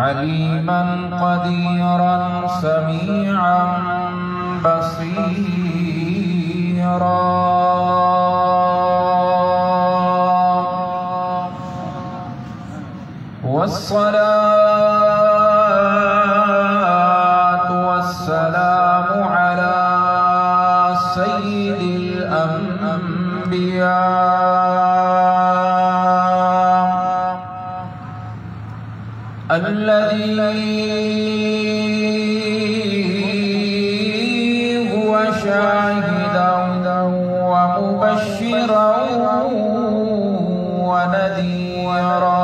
عليما قديرا سميعا بصيرا. والصلاة والسلام على سيد الأنبياء الذي هو شاهدا ومبشرا ونذيرا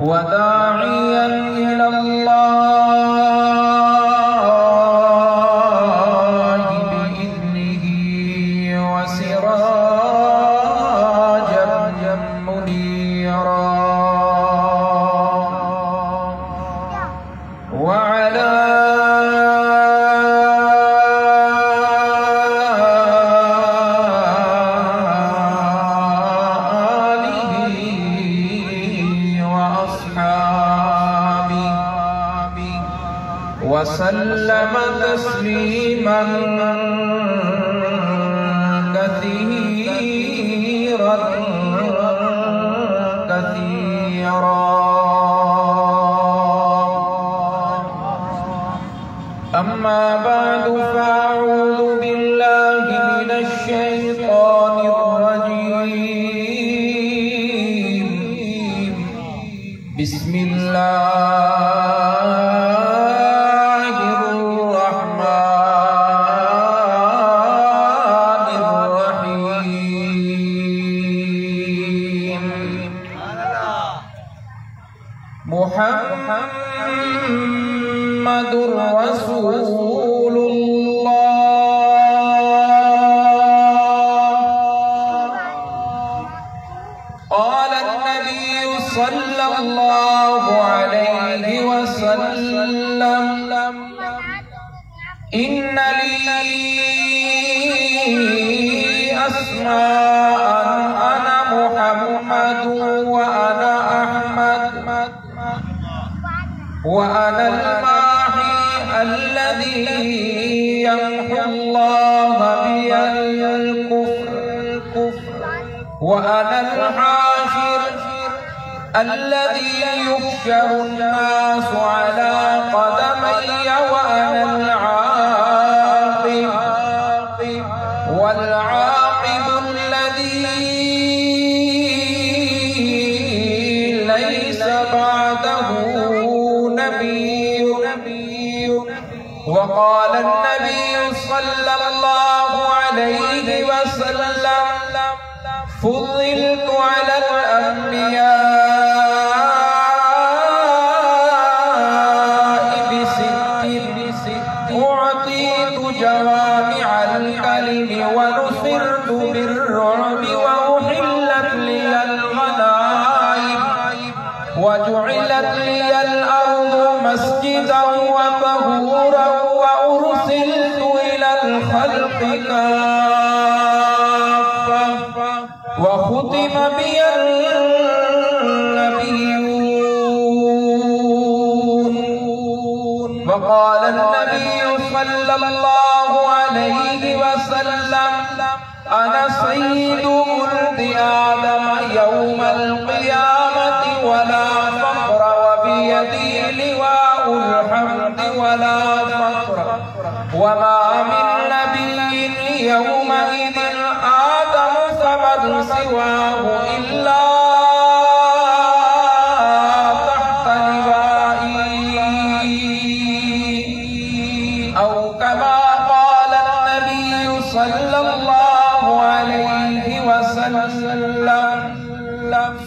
وداعيا إلى الله بإذنه وسراجا منيرا. وعلى وسلم تسليما كثيرا كثيرا. أما بعد فأعوذ بالله من الشيطان الرجيم. بسم الله محمد رسول الله. قال النبي صلى الله عليه وسلم إن لي أسماء أنا محمد وأنا أحمد وأنا الماحي الذي يمحو الله بي الكفر وأنا الحاشر الذي يحشر الناس على قدمي وأنا العاقب والعاقب الذي ليس بعده نبي. وقال النبي صلى الله عليه وسلم فضلت على الأنبياء بست أعطيت جوامع الكلم ونصرت بالرعب وأحلت لي الغنائم وجعلت لي الأرض مسجدا وطهورا وأرسلت إلى الخلق كافة وختم بي النبيون. وقال النبي صلى الله عليه وسلم أنا سيد ولد آدم يوم القيامة ولا فخر وبيدي لواء الحمد ولا فخر وما من نبي يومئذ آدم ثمن سواه إلا تحت لوائي أو كما قال النبي صلى الله عليه وسلم.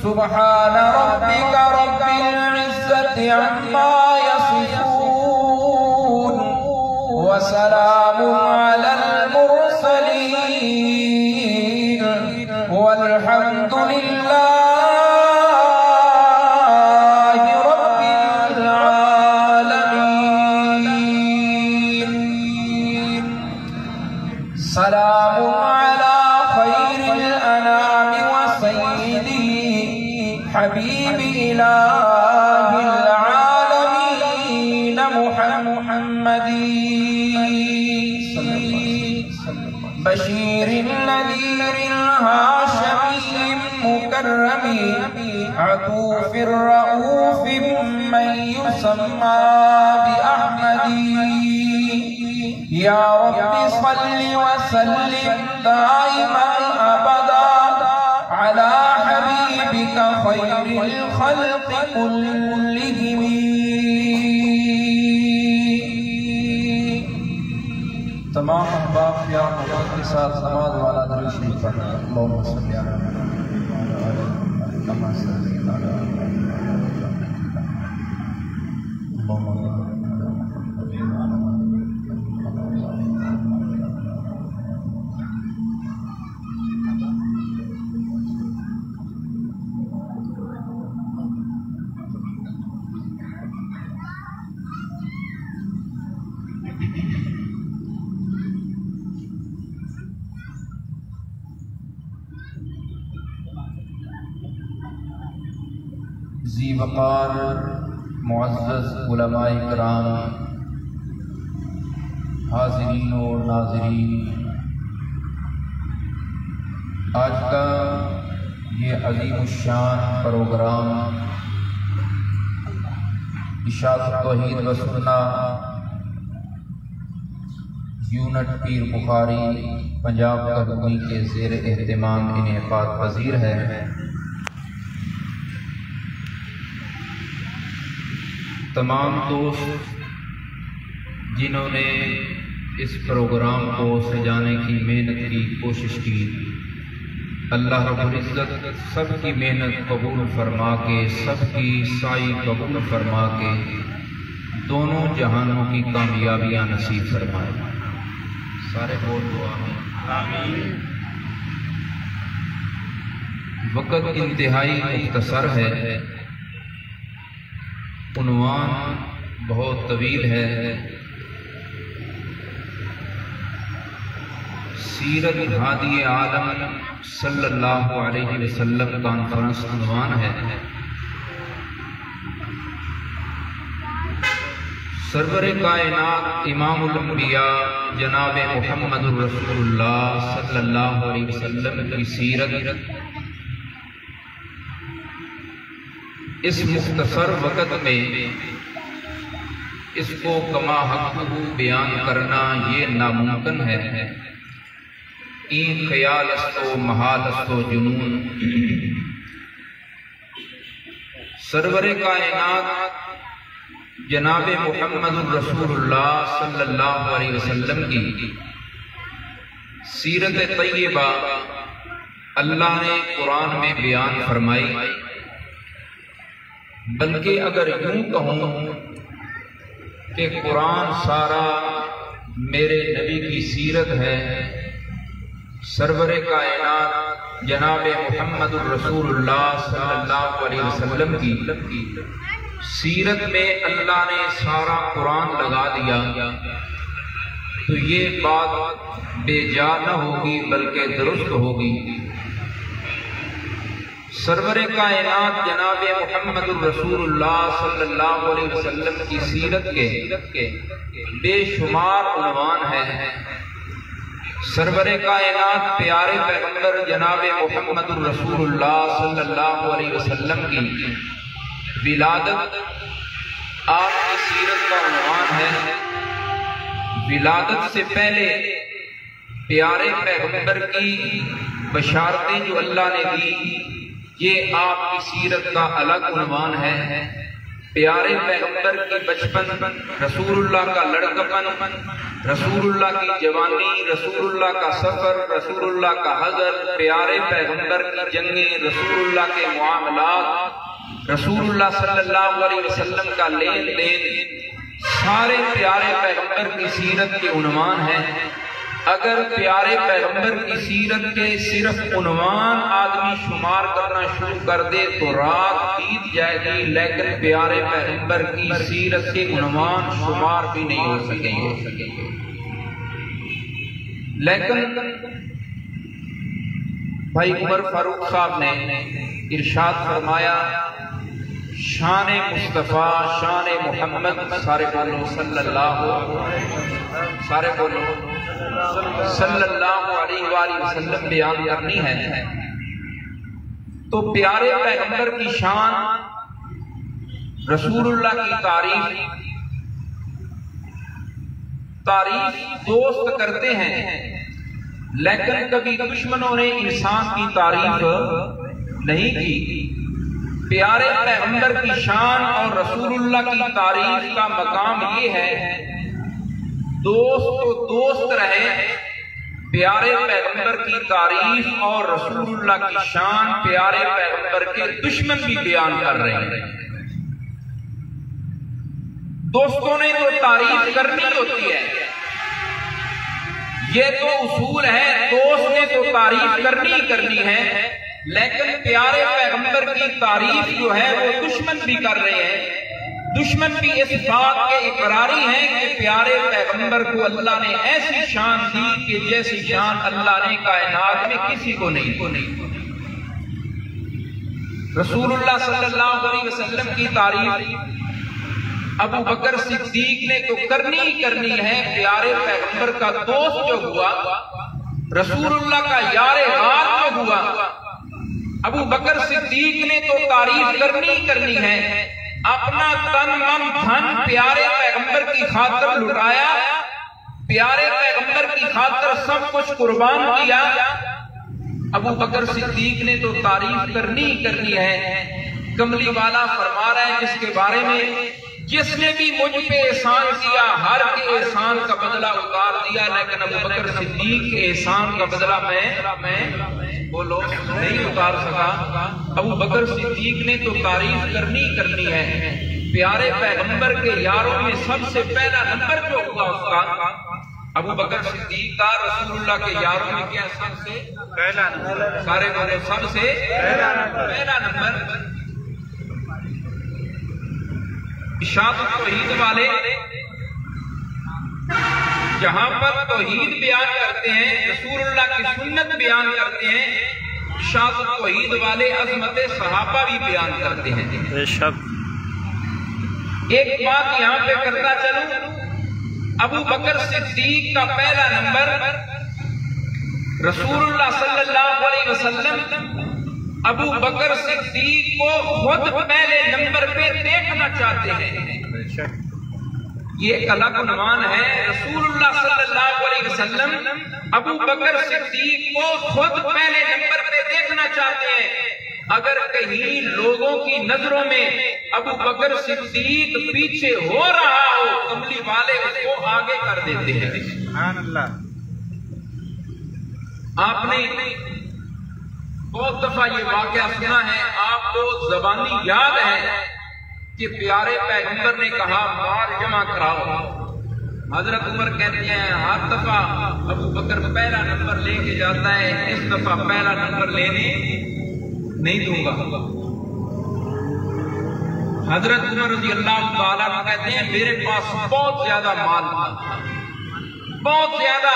سبحان ربك رب العزة عما يصفون وسلام على المرسلين والحمد لله رب العالمين. سلام على خير الأنام وسيدي إله العالمين محمد بشير نذير هاشمي مكرم عطوف رؤوف من يسمى بأحمد يا رب صل وسلم دائما أبدا على حبيبك خير الخلق كلهم. تمام احباب یا محمد کے ساتھ نماز والا درود شریف پڑھنا. اللہم صلی علی محمد کما صلیت علی ذی وقار معزز علماء کرام، حاضرین اور ناظرین، آج کا یہ عظیم الشان پروگرام اشاعت توحید و سنہ یونٹ پیر بخاری پنجاب کدوئی کے زیر اہتمام انعقاد پذیر ہے. تمام دوست جنہوں نے اس پروگرام کو سجانے کی محنت کی کوشش کی، اللہ رب العزت سب کی محنت قبول فرما کے، سب کی سعی قبول فرما کے دونوں جہانوں کی کامیابیاں نصیب فرمائے. سارے بول دو آمین. وقت انتہائی مختصر ہے، عنوان بہت طویل ہے. سیرت ہادی عالم صلی اللہ علیہ وسلم کانفرنس عنوان ہے. سرور کائنات امام الانبیاء جناب محمد الرسول اللہ صلی اللہ علیہ وسلم کی سیرت اس مختصر وقت میں اس کو کما حق بیان کرنا یہ ناممکن ہے. این خیال است و محال است و جنون. سرور کائنات جناب محمد الرسول اللہ صلی اللہ علیہ وسلم کی سیرت طیبہ اللہ نے قرآن میں بیان فرمائی. بلکہ اگر یوں کہوں کہ قرآن سارا میرے نبی کی سیرت ہے. سرور کائنات جناب محمد الرسول اللہ صلی اللہ علیہ وسلم کی سیرت میں اللہ نے سارا قرآن لگا دیا تو یہ بات بے جا نہ ہوگی بلکہ درست ہوگی. سرور کائنات جناب محمد الرسول اللہ صلی اللہ علیہ وسلم کی سیرت کے بے شمار عنوان ہیں. سرور کائنات پیارے پیغمبر جناب محمد الرسول اللہ صلی اللہ علیہ وسلم کی ولادت آپ کی سیرت کا عنوان ہے. ولادت سے پہلے پیارے پیغمبر کی بشارتیں جو اللہ نے دی یہ آپ کی سیرت کا الگ عنوان ہے. پیارے پیغمبر کی بچپن، رسول اللہ کا لڑکپن، رسول اللہ کی جوانی، رسول اللہ کا سفر، رسول اللہ کا حضر، پیارے پیغمبر کی جنگیں، رسول اللہ کے معاملات، رسول اللہ صلی اللہ علیہ وسلم کا لین دین، سارے پیارے پیغمبر کی سیرت کے عنوان ہیں. اگر پیارے پیغمبر کی سیرت کے صرف عنوان آدمی شمار کرنا شروع کر دے تو رات بیت جائے گی، لیکن پیارے پیغمبر کی سیرت کے عنوان شمار بھی نہیں ہو سکیں گے. لیکن بھائی عمر فاروق صاحب نے ارشاد فرمایا شان مصطفیٰ شان محمد سارے بولو صلی اللہ علیہ وآلہ وسلم بیان کرنی ہے تو پیارے پیغمبر کی شان، رسول اللہ کی تعریف دوست کرتے ہیں، لیکن کبھی دشمنوں نے انسان کی تعریف نہیں کی۔ پیارے پیغمبر کی شان اور رسول اللہ کی تعریف کا مقام یہ ہے، دوست تو دوست رہے، پیارے پیغمبر کی تعریف اور رسول اللہ کی شان پیارے پیغمبر کے دشمن بھی بیان کر رہے ہیں۔ دوستوں نے تو تعریف کرنی ہوتی ہے، یہ تو اصول ہے، دوست نے تو تعریف کرنی ہے، لیکن پیارے پیغمبر کی تعریف جو ہے وہ دشمن بھی کر رہے ہیں۔ دشمن بھی اس بات کے اقراری ہیں کہ پیارے پیغمبر کو اللہ نے ایسی شان دی کہ جیسی شان اللہ نے کائنات میں کسی کو نہیں۔ رسول اللہ صلی اللہ علیہ وسلم کی تعریف ابو بکر صدیق نے تو کرنی ہے، پیارے پیغمبر کا دوست جو ہوا، رسول اللہ کا یار غار جو ہوا، ابو بکر صدیق نے تو تعریف کرنی ہے، اپنا تن من دھن پیارے پیغمبر کی خاطر لٹایا، پیارے پیغمبر کی خاطر سب کچھ قربان کیا۔ ابو بکر صدیق نے تو تعریف کرنی ہے۔ کملی والا فرما رہا ہے جس کے بارے میں، جس نے بھی مجھ پہ احسان کیا ہر کے احسان کا بدلہ اتار دیا، لیکن ابو بکر صدیق کے احسان کا بدلہ میں بولو نہیں اتار سکا۔ ابو بکر صدیق نے تو تعریف کرنی ہے، پیارے پیغمبر کے یاروں میں سب سے پہلا نمبر جو ہوا اس کا ابو بکر صدیق کا، رسول اللہ کے یاروں میں کیا سب سے پہلا نمبر، سارے بولے سب سے پہلا نمبر۔ اشاعت توحید والے جہاں پر توحید بیان کرتے ہیں، رسول اللہ کی سنت بیان کرتے ہیں، اشاعت توحید والے عظمت صحابہ بھی بیان کرتے ہیں۔ ایک بات یہاں پہ کرتا چلوں، ابو بکر صدیق کا پہلا نمبر، رسول اللہ صلی اللہ علیہ وسلم ابو بکر صدیق کو خود پہلے نمبر پہ دیکھنا چاہتے ہیں۔ یہ ایک الگ عنوان ہے، رسول اللہ صلی اللہ علیہ وسلم ابو بکر صدیق کو خود پہلے نمبر پہ دیکھنا چاہتے ہیں۔ اگر کہیں لوگوں کی نظروں میں ابو بکر صدیق پیچھے ہو رہا ہو، کملی والے اس کو آگے کر دیتے ہیں۔ سبحان اللہ۔ آپ نے بہت دفعہ یہ واقعہ سنا ہے، آپ کو زبانی یاد ہے کہ پیارے پیغمبر نے کہا مال جمع کراؤ، حضرت عمر کہتے ہیں ہر دفعہ ابو بکر پہلا نمبر لے کے جاتا ہے، اس دفعہ پہلا نمبر لینے نہیں دوں گا۔ حضرت عمر رضی اللہ تعالیٰ عنہ کہتے ہیں میرے پاس بہت زیادہ مال تھا، بہت زیادہ۔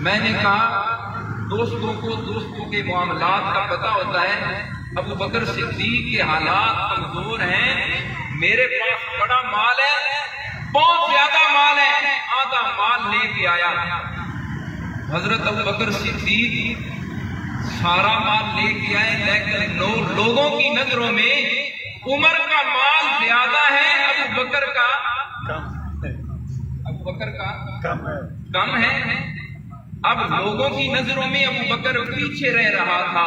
میں نے کہا دوستوں کو دوستوں کے معاملات کا پتہ ہوتا ہے، ابو بکر صدیق کے حالات کمزور ہیں، میرے پاس بڑا مال ہے، بہت زیادہ مال ہے، آدھا مال لے کے آیا۔ حضرت ابو بکر صدیق سارا مال لے کے آئے، لیکن لوگوں کی نظروں میں عمر کا مال زیادہ ہے، ابو بکر کا کم ہے۔ اب لوگوں کی نظروں میں ابو بکر پیچھے رہ رہا تھا،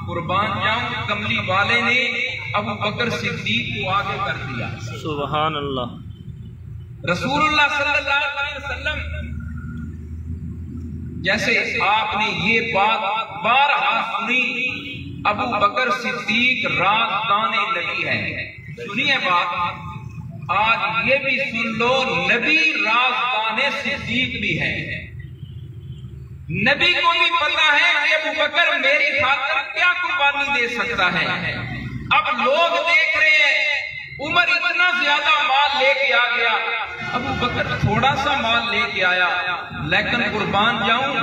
قربان جاؤں کملی والے نے ابو بکر صدیق کو آگے کر دیا۔ سبحان اللہ۔ رسول اللہ صلی اللہ علیہ وسلم جیسے آپ نے یہ بات بارہا سنی، ابو بکر صدیق رازدان نبی ہے، سنیے بات، آج یہ بھی سن لو نبی رازدان صدیق بھی ہے۔ نبی کو بھی پتا ہے کہ ابو بکر میری خاطر کیا قربانی دے سکتا ہے۔ اب لوگ دیکھ رہے ہیں عمر اتنا زیادہ مال لے کے آ گیا، ابو بکر تھوڑا سا مال لے کے آیا لیکن قربان جاؤں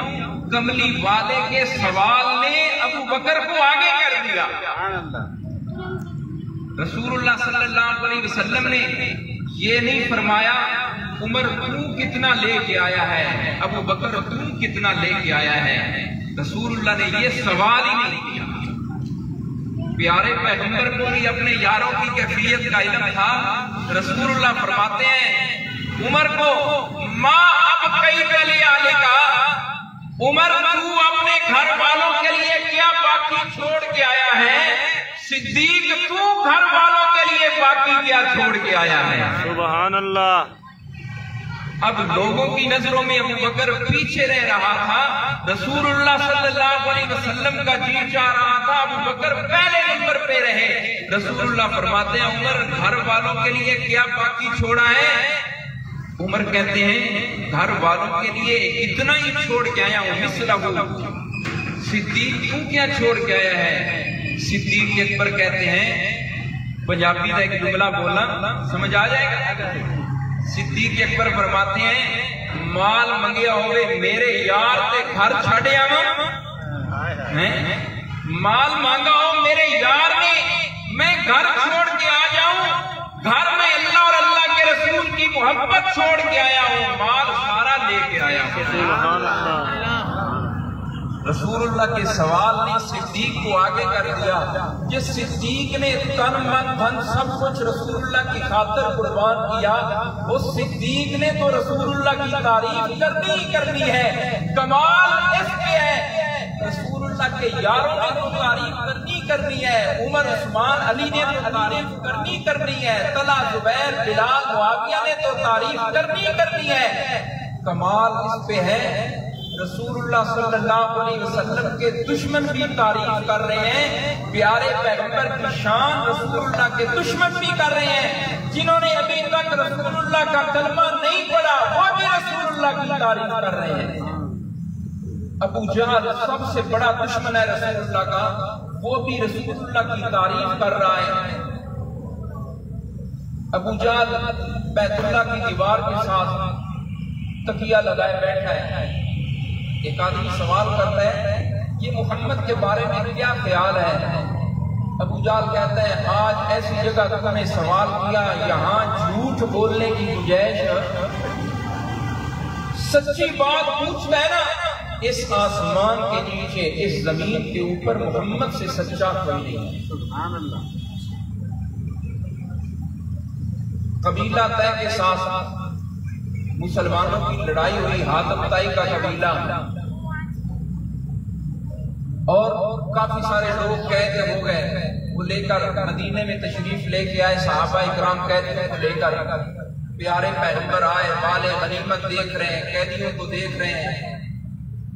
کملی والے کے سوال نے ابو بکر کو آگے کر دیا. رسول اللہ صلی اللہ علیہ وسلم نے یہ نہیں فرمایا عمر تو کتنا لے کے آیا ہے, ابو بکر تو کتنا لے کے آیا ہے. رسول اللہ نے یہ سوال ہی نہیں کیا. پیارے پیغمبر کو بھی اپنے یاروں کی کیفیت کا علم تھا. رسول اللہ فرماتے ہیں عمر کو ماں اب کئی پہلے آنے کا, عمر تو اپنے گھر والوں کے لیے کیا باقی چھوڑ کے آیا ہے, صدیق تو گھر والوں کے لیے باقی کیا چھوڑ کے آیا ہے. سبحان اللہ. اب لوگوں کی نظروں میں ابو بکر پیچھے رہ رہا تھا, رسول اللہ صلی اللہ علیہ وسلم کا جی چاہ رہا تھا ابو بکر پہلے نمبر پہ رہے. رسول اللہ فرماتے ہیں عمر گھر والوں کے لیے کیا باقی چھوڑا ہے. عمر کہتے ہیں گھر والوں کے لیے اتنا ہی چھوڑ کے آیا ہوں مثلہ. صدیق تو کیا چھوڑ کے آیا ہے. صدیق اکبر کہتے ہیں پنجابی کا ایک جملہ بولنا سمجھ آ جائے گا. صدیق اکبر فرماتے ہیں مال منگیا ہوئے میرے یار تے گھر چھڑے آواں, مال مانگا ہو میرے یار نے میں گھر چھوڑ کے آ جاؤں, گھر میں اللہ اور اللہ کے رسول کی محبت چھوڑ کے آیا ہوں, مال سارا لے کے آیا ہوں. رسول اللہ کے سوال نے صدیق کو آگے کر دیا. جس صدیق نے تن من دھن سب کچھ رسول اللہ کی خاطر قربان کیا, اس صدیق نے تو رسول اللہ کی تعریف کرنی ہی کرنی ہے. کمال اس پہ ہے رسول اللہ کے یاروں نے تو تعریف کرنی ہے, عمر عثمان علی نے تو تعریف کرنی ہے, طلحہ زبیر بلال معاویہ نے تو تعریف کرنی ہے. کمال اس پہ ہے رسول اللہ صلی اللہ علیہ وسلم کے دشمن بھی تعریف کر رہے ہیں. پیارے پیغمبر کی شان رسول اللہ کے دشمن بھی کر رہے ہیں. جنہوں نے ابھی تک رسول اللہ کا کلمہ نہیں پڑھا وہ بھی رسول اللہ کی تعریف کر رہے ہیں. ابو جہل سب سے بڑا دشمن ہے رسول اللہ کا, وہ بھی رسول اللہ کی تعریف کر رہا ہے. ابو جہل بیت اللہ کی دیوار کے ساتھ تکیہ لگائے بیٹھا ہے. ایک آدمی سوال کرتا ہے یہ محمد کے بارے میں کیا خیال ہے. ابو جہل کہتا ہے آج ایسی جگہ تم نے سوال کیا یہاں جھوٹ بولنے کی گنجائش, سچی بات پوچھ لینا. اس آسمان کے نیچے اس زمین کے اوپر محمد سے سچا کوئی نہیں. سبحان اللہ. قبیلہ طے کے ساتھ مسلمانوں کی لڑائی ہوئی, حاتم طائی کا قبیلہ, اور کافی سارے لوگ قید ہو گئے. وہ لے کر مدینے میں تشریف لے کے آئے, صحابہ اکرام قیدیوں کو لے کر. پیارے پیغمبر آئے, مال غنیمت دیکھ رہے ہیں, قیدیوں کو دیکھ رہے ہیں.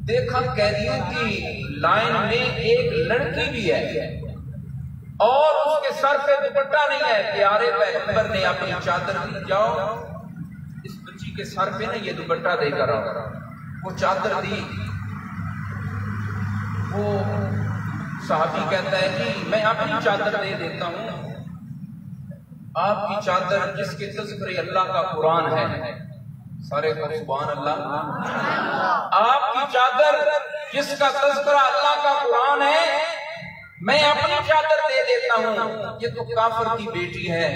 دیکھا قیدیوں کی لائن میں ایک لڑکی بھی ہے اور اس کے سر پہ دوپٹہ نہیں ہے. پیارے پیغمبر نے اپنی چادر دی, جاؤ اس بچی کے سر پہ نا یہ دوپٹہ دے کر آؤ. وہ چادر دی. وہ صحابی کہتا ہے کہ میں اپنی چادر دے دیتا ہوں. آپ کی چادر جس کے تذکرے اللہ کا قرآن ہے, سارے سبحان اللہ. آپ کی چادر جس کا تذکرہ اللہ کا قرآن ہے, میں اپنی چادر دے دیتا ہوں. یہ تو کافر کی بیٹی ہے.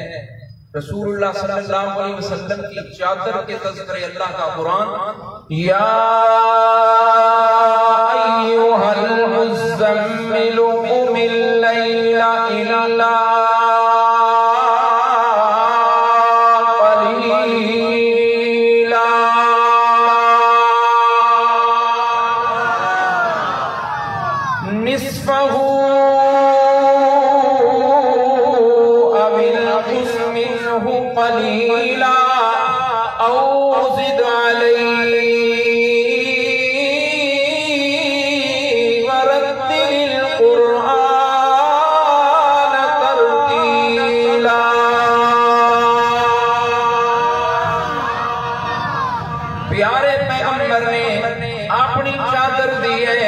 رسول اللہ صلی اللہ علیہ وسلم کی چادر کے تذکرے اللہ کا قرآن, یا ایھا المزمل قم اللیل الا قلیلا نصفہ قلیلا او زد علیہ ورتل القرآن ترتیلا. پیارے پیغمبر نے اپنی چادر دی ہے.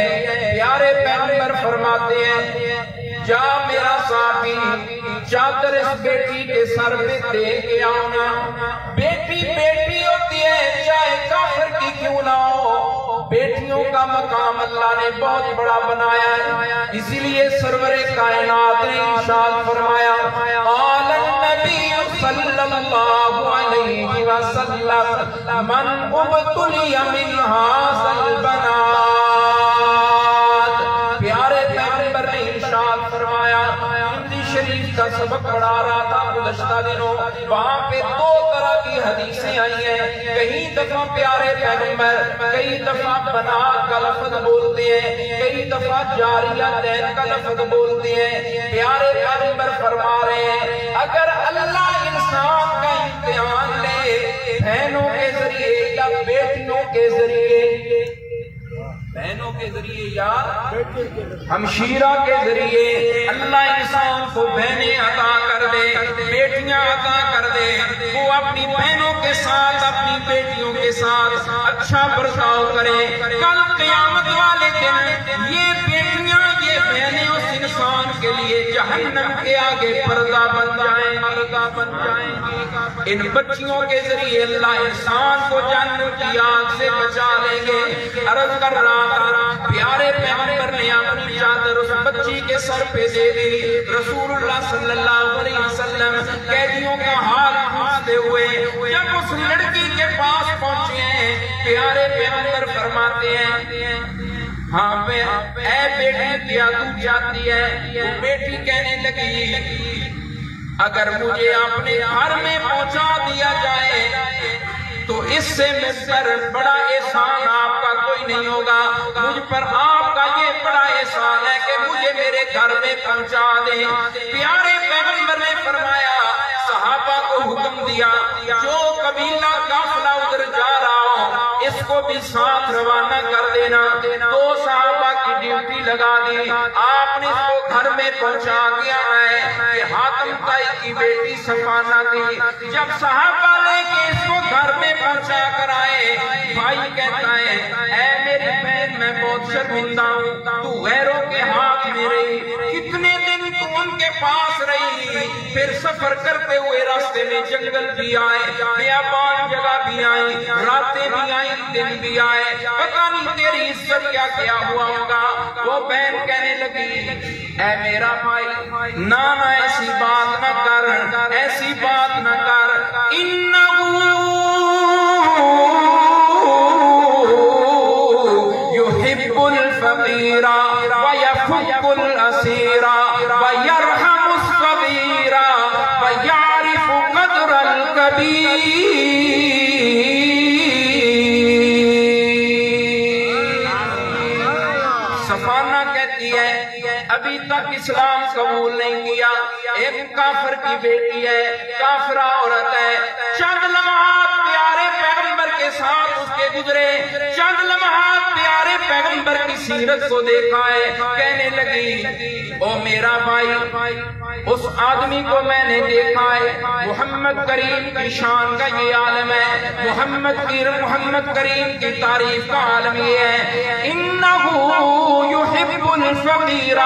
پیارے پیغمبر فرماتے ہیں جا میرا صاحبی چادر اس بیٹی کے سر پہ دے کے آنا. بیٹی بیٹی چاہے کافر کی کیوں نہ ہو، بیٹیوں کا مقام اللہ نے بہت بڑا بنایا ہے۔ اسی لیے سرور کائنات نے ارشاد فرمایا، قال النبی صلی اللہ علیہ وسلم من ابتلی من ھذا البنات، پیارے پیغمبر نے ارشاد فرمایا، ہندی شریف کا سبق پڑھا رہا تھا گزشتہ دنوں، وہاں پہ دو طرح کی حدیثیں آئی ہیں، کئی دفعہ پیارے پیغمبر کئی دفعہ بنات کا لفظ بولتے ہیں، کئی دفعہ جاریہ دین کا لفظ بولتے ہیں۔ پیارے پیغمبر فرما رہے ہیں اگر اللہ انسان کا امتحان لے بہنوں کے ذریعے یا بیٹیوں کے ذریعے، بہنوں کے ذریعے یا ہمشیرہ کے ذریعے اللہ انسان کو بہنیں عطا کر دے، بیٹیاں عطا کر دے، وہ اپنی بہنوں کے ساتھ اپنی بیٹیوں کے ساتھ اچھا برتاؤ کرے، کل قیامت والے دن یہ بیٹیاں یہ بہنیں اس انسان کے لیے جہنم کے آگے پردہ بن جائیں، پردہ بن جائیں۔ ان بچیوں کے ذریعے اللہ انسان کو جہنم کی آگ سے بچا لیں گے۔ عرض کر رہا تھا پیارے پیغمبر نے اپنی چادر اس بچی کے سر پہ دے دی، رسول اللہ صلی اللہ علیہ وسلم قیدیوں کا حال پوچھتے ہوئے جب اس لڑکی کے پاس پہنچے ہیں، پیارے پیغمبر فرماتے ہیں ہاں اے بیٹی کیا تو چاہتی ہے؟ وہ بیٹی کہنے لگی اگر مجھے اپنے گھر میں پہنچا دیا جائے تو اس سے مجھ پر بڑا احسان آپ کا کوئی نہیں ہوگا، مجھ پر آپ کا یہ بڑا احسان ہے کہ مجھے میرے گھر میں پہنچا دیں۔ پیارے پیغمبر نے فرمایا صحابہ کو حکم دیا جو قبیلہ قافلہ ادھر جا رہا ہو اس کو بھی ساتھ روانہ کر دینا۔ دو صحابہ کی ڈیوٹی لگا دی، آپ نے اس کو گھر میں پہنچا دیا ہے۔ یہ حاتم طائی کی بیٹی صفانہ تھی، جب صحابہ لے کے اس کو گھر میں پہنچا کر آئے، بھائی کہتا ہے اے میری بہن میں بہت شرمندہ ہوں، تو غیروں کے ہاتھ میں رہی، کتنے دن تو ان کے پاس رہی، پھر سفر کرتے ہوئے راستے میں جنگل بھی آئے، بیابان جگہ بھی آئی، راتیں بھی آئی، دن بھی آئے، پتہ نہیں تیری عزت کیا کیا ہوا ہوگا۔ وہ بہن کہنے لگی اے میرا بھائی نانا ایسی بات نہ کر، ایسی بات نہ کر، يحب الفقير ويفك الأسير ويرحم الصغير ويعرف قدر الكبير۔ صفانہ کہتی ہے ابھی تک اسلام قبول نہیں کیا، ایک کافر کی بیٹی ہے، کافرہ عورت ہے، چند لمحات پیارے پیغمبر کے ساتھ اس کے گزرے، چند لمحات پیارے پیغمبر کی سیرت کو دیکھا ہے، کہنے لگی او میرا بھائی اس آدمی کو میں نے دیکھا ہے، محمد کریم کی شان کا یہ عالم ہے، محمد کریم کی تعریف کا عالم یہ ہے، انہو یحب الفقیر،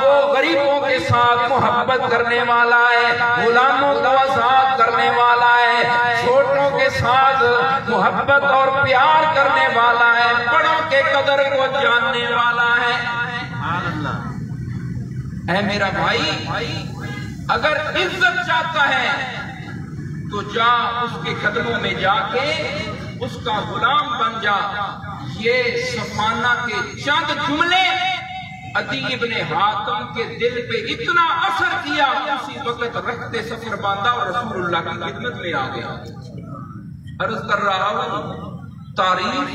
وہ غریبوں کے ساتھ محبت کرنے والا ہے، غلاموں کو آزاد کرنے والا ہے، چھوٹوں کے ساتھ محبت اور پیار کرنے والا ہے، بڑوں کے قدر کو جاننے والا ہے۔ اے میرا بھائی اگر عزت چاہتا ہے تو جا اس کے قدموں میں جا کے اس کا غلام بن جا۔ یہ صفانہ کے چند جملے عدی ابن حاتم کے دل پہ اتنا اثر کیا، اسی وقت رکھتے سفر باندھا اور رسول اللہ کی خدمت میں آ گیا۔ عرض کر رہا ہوں تعریف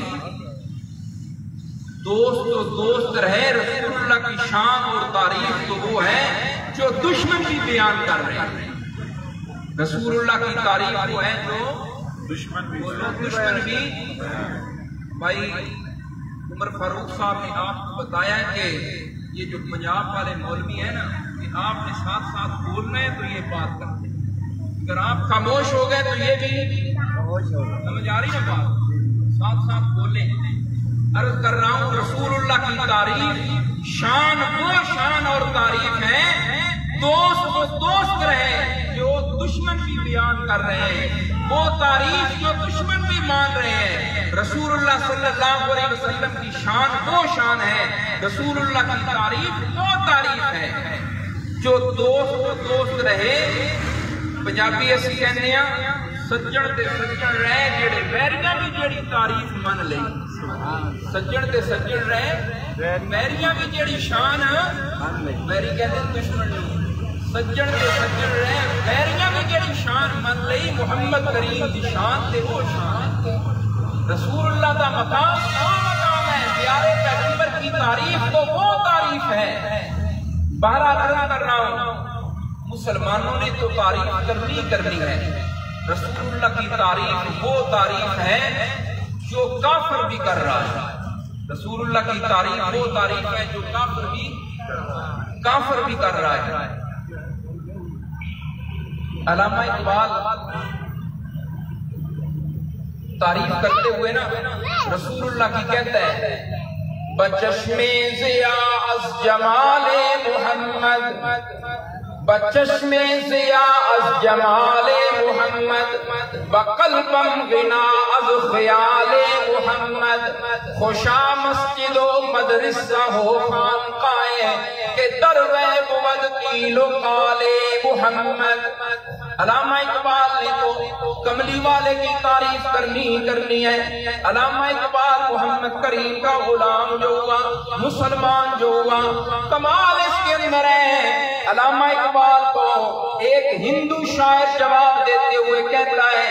دوست تو دوست رہے، رسول اللہ کی شان اور تعریف تو وہ ہے جو دشمن بھی بیان کر رہے ہیں۔ رسول اللہ کی تعریف وہ ہے جو دشمن بھی۔ بھائی عمر فاروق صاحب نے آپ کو بتایا کہ یہ جو پنجاب والے مولوی ہیں نا، کہ آپ نے ساتھ ساتھ بولنا ہے تو یہ بات کرتے ہیں، اگر آپ خاموش ہو گئے تو یہ بھی سمجھ آ رہی ہے بات، ساتھ ساتھ بولیں۔ عرض کر رہا ہوں رسول اللہ کی تعریف شان وہ شان اور تعریف ہے، دوست وہ دوست رہے جو دشمن بھی بیان کر رہے ہیں۔ وہ تعریف جو دشمن بھی مان رہے ہیں۔ رسول اللہ صلی اللہ علیہ وسلم کی شان وہ شان ہے، رسول اللہ کی تعریف وہ تعریف ہے۔ جو دوست رہے، پنجابی اسی کہنے ہیں سجن تے سجن رہے جڑے ویریاں بھی جڑی تعریف من لئی۔ سجن تے سجن رہے ویریاں بھی جڑی شان ویری کہتے ہیں دشمن نہیں، سجن تے سجن رہے ویریاں بھی جڑی شان من لئی۔ محمد کریم دی شان تے وہ شان، رسول اللہ دا مقام وہ مقام ہے، پیارے پیغمبر کی تعریف تو وہ تعریف ہے۔ بہرحال عرض کر رہا ہوں، مسلمانوں نے تو تعریف کرنی ہے، رسول اللہ کی تعریف وہ تعریف ہے جو کافر بھی کر رہا ہے۔ رسول اللہ کی تعریف وہ تعریف ہے جو کافر بھی کر رہا ہے۔ علامہ اقبال تعریف کرتے ہوئے نا رسول اللہ کی کہتا ہے بچشم ضیاء از جمال محمد، بچشم ضیاء از جمال محمد، بقلبم غنا از خیال محمد، خوشا مسجد و مدرسہ ہو خانقاہ کہ در وے بود قیل و قال محمد۔ علامہ اقبال نے تو کملی والے کی تعریف کرنی ہے۔ علامہ اقبال محمد کریم کا غلام جو ہوا، مسلمان جو ہوا، کمال اس کے اندر ہے۔ علامہ اقبال کو ایک ہندو شاعر جواب دیتے ہوئے کہتا ہے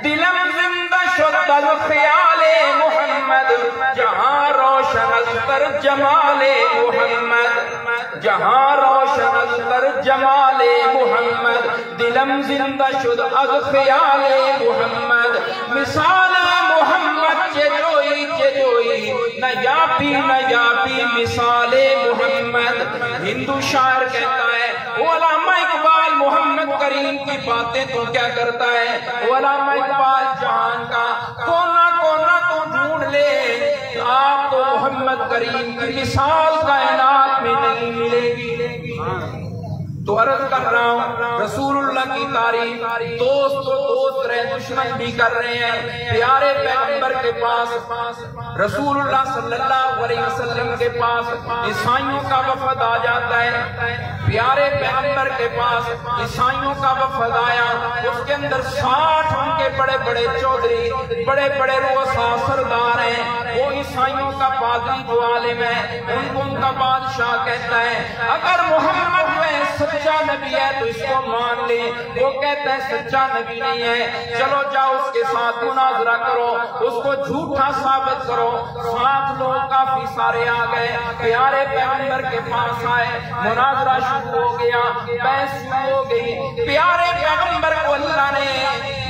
دلم زندہ شد از خیال محمد، جہاں روشن از تر جمال محمد، جہاں روشن از تر جمال محمد، دلم زندہ شد از خیال محمد، مثال محمد چجوئی نہ یاپی مثال محمد۔ ہندو شاعر کہتا ہے وہ علامہ اقبال محمد کریم کی باتیں تو کیا کرتا ہے، وہ علامہ اقبال جہان کا کونا تو ڈھونڈ لے، آپ تو محمد کریم کی مثال کائنات میں نہیں ملے گی۔ تو عرض کر رہا ہوں رسول اللہ کی تعریف دوست رہے دشمن بھی کر رہے ہیں۔ پیارے پیغمبر کے پاس رسول اللہ صلی اللہ علیہ وسلم کے پاس عیسائیوں کا وفد آ جاتا ہے۔ پیارے پیغمبر کے پاس عیسائیوں کا وفد آیا، اس کے اندر 60 ان کے بڑے بڑے چودھری، بڑے بڑے رؤساء سردار ہیں۔ وہ عیسائیوں کا پادری جو عالم ہے ان کو ان کا بادشاہ کہتا ہے اگر محمد میں سچا نبی ہے تو اس کو مان لے۔ وہ کہتا ہے سچا نبی نہیں ہے، چلو جاؤ اس کے ساتھ مناظرہ کرو، اس کو جھوٹا ثابت کرو۔ 7 لوگ کافی سارے آ گئے، پیارے پیغمبر کے پاس آئے، مناظرہ شروع ہو گیا، بحث شروع ہو گئی۔ پیارے پیغمبر کو اللہ نے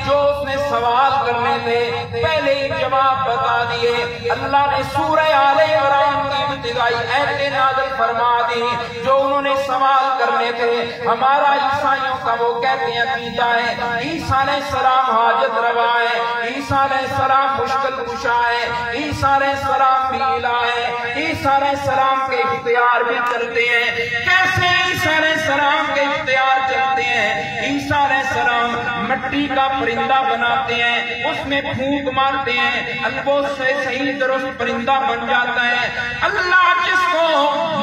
جو اس نے سوال کرنے تھے پہلے ہی جواب بتا دیے۔ اللہ نے سورہ آل عمران کی ابتدائی آیتیں نازل فرما دی جو انہوں نے سوال کرنے تھے۔ ہمارا عیسائیوں کا وہ کہتے ہیں عقیدہ ہے عیسیٰ علیہ السلام حاجت روا ہے، عیسیٰ علیہ السلام مشکل کشا ہے، عیسیٰ علیہ السلام بھی الہ ہے، عیسیٰ علیہ السلام کے اختیار بھی چلتے ہیں۔ کیسے عیسیٰ علیہ السلام کے اختیار چلتے ہیں؟ عیسیٰ علیہ السلام مٹی کا پرندہ بناتے ہیں، اس میں پھونک مارتے ہیں، البوس سے صحیح درست پرندہ بن جاتا ہے۔ اللہ جس کو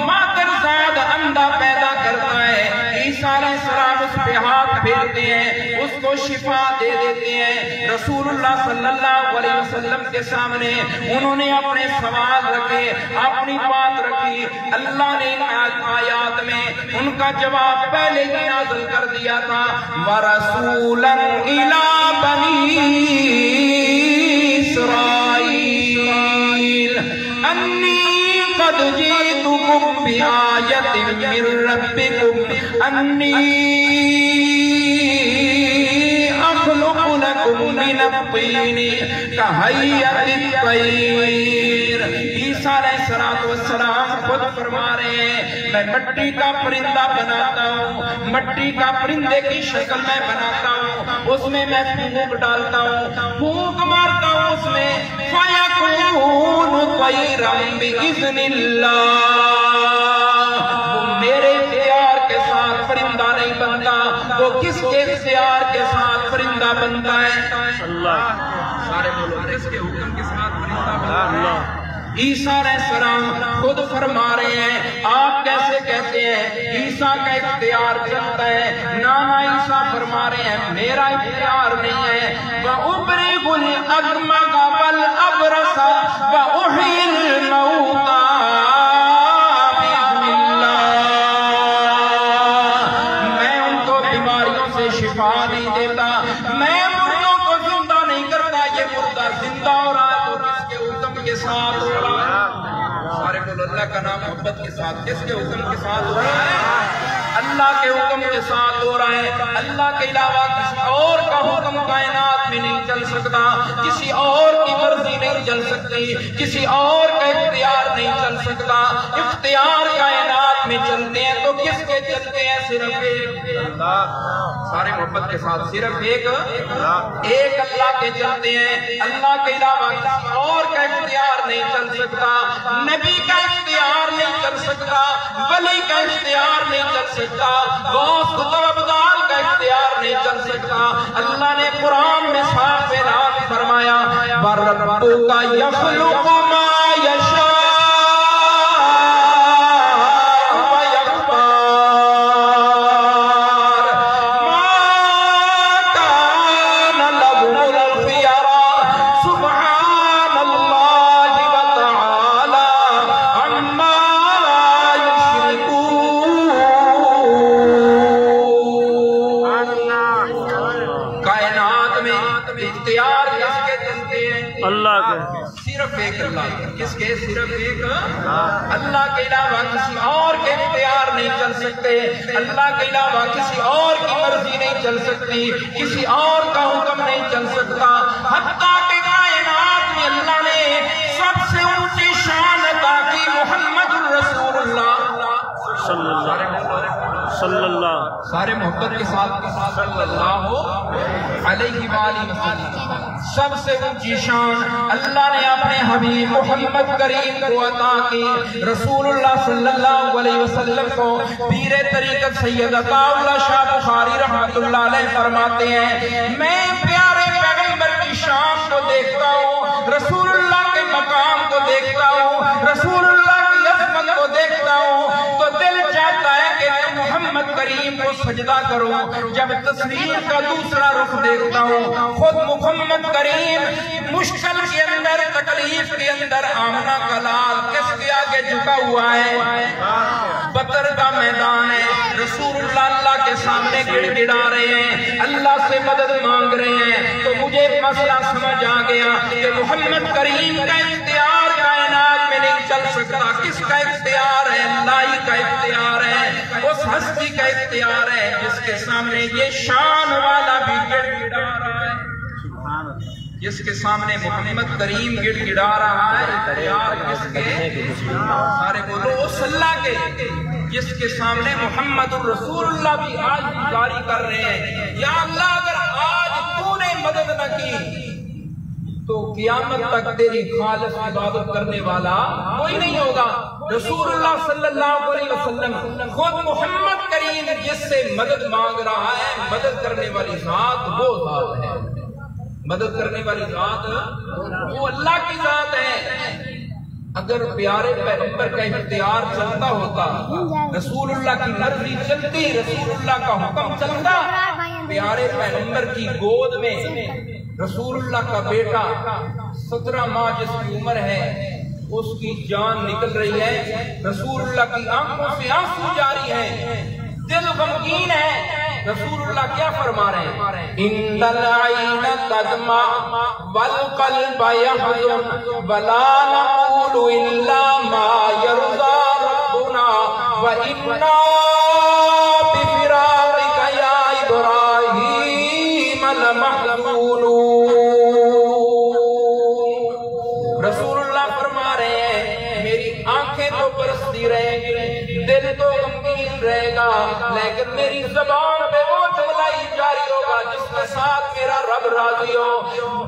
مادر زاد اندھا پیدا کرتا ہے، عیسیٰ علیہ السلام اس پہ ہاتھ پھیرتے ہیں، اس کو شفا دے دیتے ہیں۔ رسول اللہ صلی اللہ علیہ وسلم کے سامنے انہوں نے اپنے سوال رکھے، اپنی بات رکھی، اللہ نے آیات میں ان کا جواب پہلے ہی نازل کر دیا تھا وَرَسُولًا إِلَىٰ بَنِي إِسْرَائِيلَ أَنِّي قَدْ جِئْتُكُمْ بِآيَةٍ مِّن رَّبِّكُمْ أَنِّي أَخْلُقُ لَكُم مِّنَ الطِّينِ كَهَيْئَةِ الطَّيْرِ۔ عیسیٰ علیہ السلام خود فرما رہے ہیں میں مٹی کا پرندہ بناتا ہوں، مٹی کا پرندے کی شکل میں بناتا ہوں، اس میں پھونک ڈالتا ہوں، پھونک مارتا ہوں اس میں فَيَكُونُ طَيْرًا بِإِذْنِ اللَّهِ۔ وہ میرے اختیار کے ساتھ پرندہ نہیں بنتا، وہ کس کے اختیار کے ساتھ پرندہ بنتا ہے؟ سارے بولو کس کے حکم کے ساتھ اللہ۔ عیسیٰ علیہ السلام خود فرما رہے ہیں، آپ کیسے کہتے ہیں عیسیٰ کا اختیار چلتا ہے؟ نانا عیسیٰ فرما رہے ہیں میرا اختیار نہیں ہے۔ وَأُبْرِئُ الْأَكْمَحَ وَالْأَبْرَصَ وَأُحْيِي الْمَوْتَىٰ بِإِذْنِ اللَّهِ۔ میں ان کو بیماریوں سے شفا نہیں دیتا، میں مردوں کو زندہ نہیں کرتا، یہ مردہ زندہ ہو رہا ہے تو کس کے حکم کے ساتھ ہو رہا ہے؟ سارے بولو اللہ کا نام محبت کے ساتھ، کس کے حکم کے ساتھ ہو رہا ہے؟ اللہ کے حکم کے ساتھ ہو رہا ہے۔ اللہ کے علاوہ کسی اور کا حکم کائنات میں نہیں چل سکتا، کسی اور کی مرضی نہیں چل سکتی، کسی اور کا اختیار نہیں چل سکتا۔ اختیار کائنات میں چلتے ہیں تو کس کے چلتے ہیں؟ صرف ایک اللہ۔ سارے محبت کے ساتھ صرف ایک اللہ کے چلتے ہیں۔ اللہ کے علاوہ کسی اور کا اختیار نہیں چل سکتا، نبی کا اختیار نہیں چل سکتا، ولی کا اختیار نہیں چل سکتا، غوث طلبدار کا اختیار نہیں چل سکتا۔ اللہ نے قرآن میں صاف اعلان فرمایا وَرَبُّكَ يَخْلُقُ مَا يَشَاءُ کس کے؟ صرف ایک اللہ کے علاوہ کسی اور کے اختیار نہیں چل سکتے، اللہ کے علاوہ کسی اور کی مرضی نہیں چل سکتی، کسی اور کا حکم نہیں چل سکتا۔ حتیٰ کہ کائنات میں اللہ نے سب سے اونچی شان عطا کی محمد الرسول اللہ صلی اللہ، سارے محبت کے ساتھ صلی اللہ علیہ وآلہ وسلم، سب سے اونچی شان اللہ نے اپنے حبیب محمد کریم کو عطا کی۔ رسول اللہ صلی اللہ علیہ وسلم کو پیر طریقت سید عطا اللہ شاہ بخاری رحمت اللہ علیہ فرماتے ہیں میں پیارے پیغمبر کی شان کو دیکھتا ہوں، رسول اللہ کے مقام کو دیکھتا ہوں، رسول اللہ کی عظمت کو دیکھتا ہوں تو دل چاہتا ہے کہ محمد کریم کو سجدہ کروں۔ جب تصویر کا دوسرا رخ دیکھتا ہوں، خود محمد کریم مشکل کے اندر، تکلیف کے اندر، آمنہ کا لال کس کے آگے جھکا ہوا ہے؟ بدر کا میدان ہے، رسول اللہ کے سامنے گڑ گڑا رہے ہیں، اللہ سے مدد مانگ رہے ہیں۔ تو مجھے مسئلہ سمجھ آ گیا کہ محمد کریم کا اختیار کائنات میں نہیں چل سکتا، کس کا اختیار ہے؟ اللہ ہی کا اختیار ہے، اس ہستی کا اختیار ہے جس کے سامنے یہ شان والا بھی گڑ گڑا رہا ہے، جس کے سامنے محمد کریم گڑ گڑا رہا ہے۔ اختیار کس کے؟ سارے بولو اس اللہ کے جس کے سامنے محمد الرسول اللہ بھی آج گزاری کر رہے ہیں یا اللہ اگر آج تو نے مدد نہ کی تو قیامت تک تیری خالص عبادت کرنے والا کوئی نہیں ہوگا۔ رسول اللہ صلی اللہ علیہ وسلم خود محمد کریم جس سے مدد مانگ رہا ہے، مدد کرنے والی ذات وہ ذات ہے، مدد کرنے والی ذات وہ اللہ کی ذات ہے۔ اگر پیارے پیغمبر کا اختیار چلتا ہوتا، رسول اللہ کی مرضی چلتی، رسول اللہ کا حکم چلتا، پیارے پیغمبر کی گود میں رسول اللہ کا بیٹا 17 ماہ جس کی عمر ہے اس کی جان نکل رہی ہے، رسول اللہ کی آنکھوں سے آنسو جاری ہے، دل غمگین ہے، رسول اللہ کیا فرما رہے ہیں؟ ان العین تدمع والقلب يحزن ولا نقول الا ما يرضى ربنا وانا بفراقك يا ابراہیم لمحزونون۔ رسول اللہ فرما رہے ہیں میری آنکھیں تو برستی رہیں گی، دل تو غمگین رہے گا، لیکن میری زبان پہ وہ جملہ جاری ہوگا جس کے ساتھ میرا رب راضی ہو۔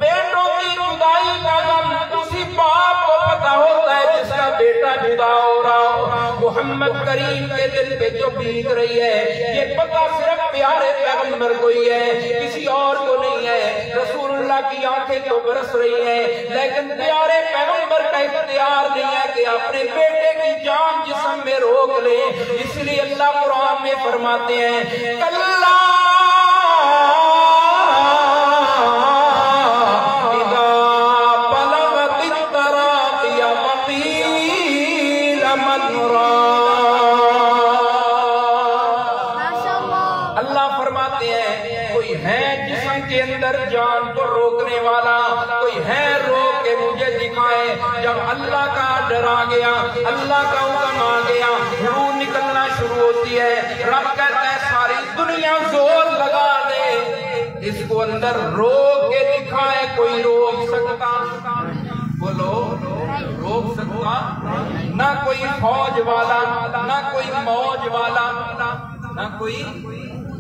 بیٹوں کی جدائی کا غم اسی باپ کو پتا ہوتا ہے جس کا بیٹا جدا ہو رہا ہو۔ محمد کریم کے دل پہ جو بیت رہی ہے یہ پتہ صرف پیارے پیغمبر کو ہی ہے، کسی اور کو نہیں ہے۔ رسول اللہ اللہ کی آنکھیں تو برس رہی ہیں، لیکن پیارے پیغمبر کا اختیار نہیں ہے کہ اپنے بیٹے کی جان جسم میں روک لے۔ اس لیے اللہ قرآن میں فرماتے ہیں کلا جان کو روکنے والا کوئی ہے، روک کے مجھے دکھائے۔ جب اللہ کا ڈر آ گیا، اللہ کا حکم آ گیا، روح نکلنا شروع ہوتی ہے۔ رب کہتا ہے ساری دنیا زور لگا دے، اس کو اندر روک کے دکھائے۔ کوئی روک سکتا؟ بولو، روک سکتا؟ نہ کوئی فوج والا، نہ کوئی موج والا، نہ کوئی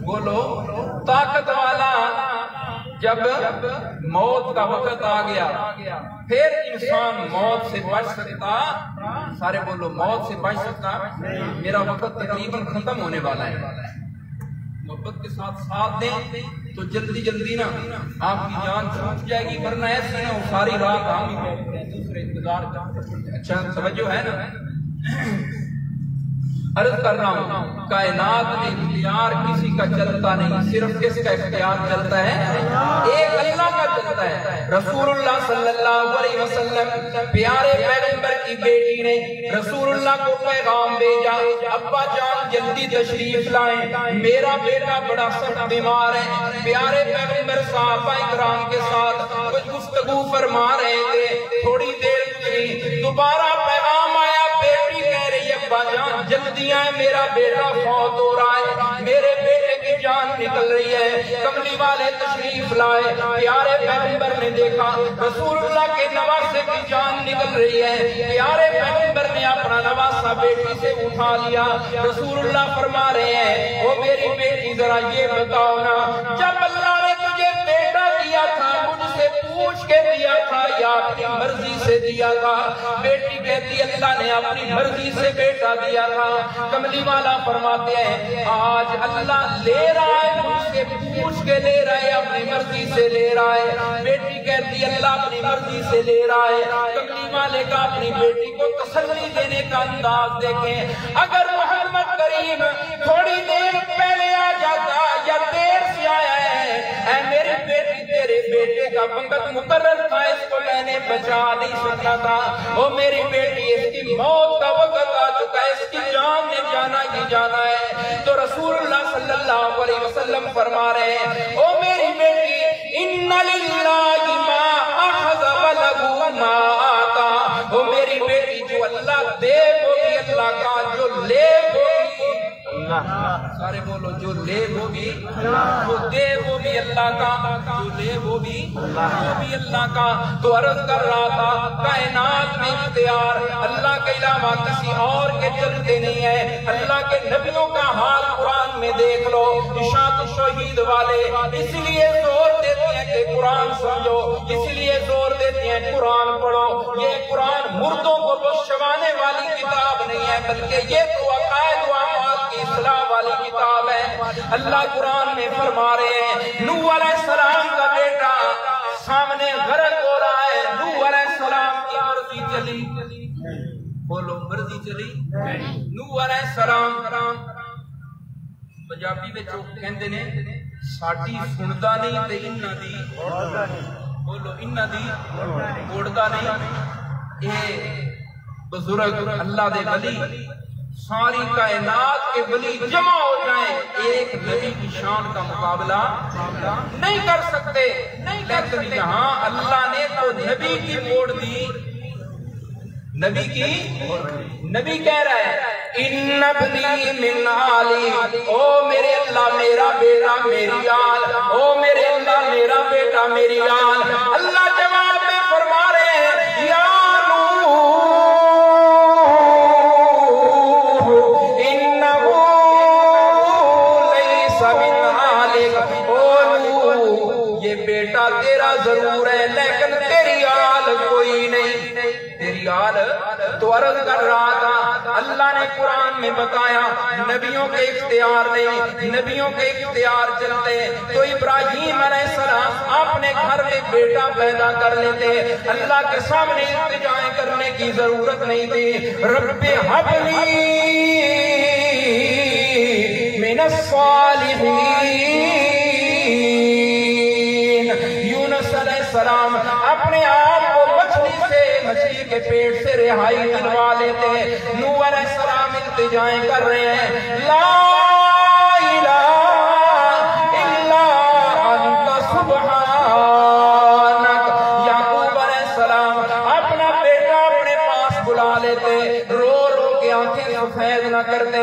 بولو طاقت والا۔ جب موت کا وقت آ گیا پھر انسان موت سے بچ سکتا؟ سارے بولو موت سے بچ سکتا؟ میرا وقت تقریباً ختم ہونے والا ہے، محبت کے ساتھ ساتھ دیں تو جلدی جلدی نا آپ کی جان چھوٹ جائے گی، ورنہ ایسے نا ساری رات ہم ہی دوسرے انتظار کرتے۔ اچھا توجہ ہے نا؟ عرض کر رہا ہوں کائنات میں اختیار کسی کا چلتا نہیں، صرف کس کا اختیار چلتا ہے؟ ایک اللہ کا چلتا ہے۔ رسول اللہ صلی اللہ علیہ وسلم پیارے پیغمبر کی بیٹی نے رسول اللہ کو پیغام بھیجا، ابا جان جلدی تشریف لائیں، میرا بیٹا بڑا سخت بیمار ہے۔ پیارے پیغمبر صحابہ اکرام کے ساتھ کچھ گفتگو فرما رہے تھے، تھوڑی دیر گزری، دوبارہ پیغام آیا، بیٹی کہہ رہی ہے ابا جان جلدی آئے، میرا بیٹا فوت ہو رہا ہے، میرے بیٹے کی جان نکل رہی ہے۔ کملی والے تشریف لائے، پیارے پیغمبر نے دیکھا رسول اللہ کے نواسے کی جان نکل رہی ہے۔ پیارے پیغمبر نے اپنا نواسا بیٹی سے اٹھا لیا۔ رسول اللہ فرما رہے ہیں وہ میری بیٹی ذرا یہ بتاؤ نا، جب اللہ نے تجھے بیٹا دیا تھا مجھ سے پوچھ کے دیا تھا یا اپنی مرضی سے دیا تھا؟ بیٹی کہتی اللہ نے اپنی مرضی سے بیٹا دیا تھا۔ کملی والا فرماتے ہیں آج اللہ لے رہا ہے، مجھ سے پوچھ کے لے رہا ہے، اپنی مرضی سے لے رہا ہے۔ بیٹی کہتی اللہ اپنی مرضی سے لے رہا ہے۔ کملی والے کا اپنی بیٹی کو تسلی دینے کا انداز دیکھیں، اگر محمد کریم تھوڑی دیر پہلے آ جاتا یا دیر سے آیا ہے، اے میری بیٹی تیرے بیٹے کا وقت مقرر تھا، اس کو میں نے بچا نہیں سکتا تھا۔ او میری بیٹی اس کی موت کا وقت آ چکا ہے، اس کی جان نے جانا ہی جانا ہے۔ تو رسول اللہ صلی اللہ علیہ وسلم فرما رہے ہیں او میری بیٹی ان للہ ما اخذ ولہ ما آتا۔ او میری بیٹی جو اللہ دے وہ بھی اللہ کا، جو لے وہ بھی اللہ۔ سارے بولو جو لے وہ بھی، جو دے وہ بھی اللہ کا، جو لے وہ بھی اللہ کا۔ تو عرض کر رہا تھا کائنات میں اختیار اللہ کے علاوہ کسی اور کے چلتے نہیں ہے۔ اللہ کے نبیوں کا حال قرآن میں دیکھ لو، اشاعت الشہید والے اس لیے زور دیتے ہیں کہ قرآن سمجھو، اس لیے زور دیتے ہیں قرآن پڑھو۔ یہ قرآن مردوں کو بخشوانے والی کتاب نہیں ہے، بلکہ یہ تو عقائد و اعمال کی اصلاح والی کتاب ہے۔ اللہ قرآن میں فرما رہے ہیں نوح علیہ السلام کا بیٹا سامنے غرق ہو رہا ہے، نوح علیہ السلام کی مرضی چلی، بولو مرضی چلی۔ نوح علیہ السلام پنجابی وچ کہندے نے ساڈی سندا نہیں تے انہاں دی، بولو انہاں دی اوڑدا نہیں۔ اے بزرگ اللہ دے ولی ساری کائنات کے ولی جمع ہو جائیں، ایک نبی کی شان کا مقابلہ نہیں کر سکتے۔ لیکن یہاں اللہ نے تو نبی کی موڑ دی، نبی کی، نبی کہہ رہا ہے ان ابنی من آلی، او میرے اللہ میرا بیٹا میری آل، او میرے اللہ میرا بیٹا میری آل۔ اللہ جواب میں فرما رہے ہیں یا ضرور ہے لیکن تیری آل کوئی نہیں، تیری آل تو تو عرض کر رہا تھا اللہ نے قرآن میں بتایا نبیوں کے اختیار نہیں، نبیوں کے اختیار چلتے تو ابراہیم علیہ السلام اپنے گھر میں بیٹا پیدا کر لیتے، اللہ کے سامنے التجائیں کرنے کی ضرورت نہیں تھی۔ رب ہب لی من الصالحین، یونس علیہ السلام اپنے آپ کو مچھلی کے پیٹ سے رہائی دلوا لیتے، نوح علیہ السلام التجائیں کر رہے ہیں لا الہ الا انت سبحانک، یعقوب علیہ السلام اپنا بیٹا اپنے پاس بلا لیتے، رو رو کے آنکھیں سفید نہ کرتے،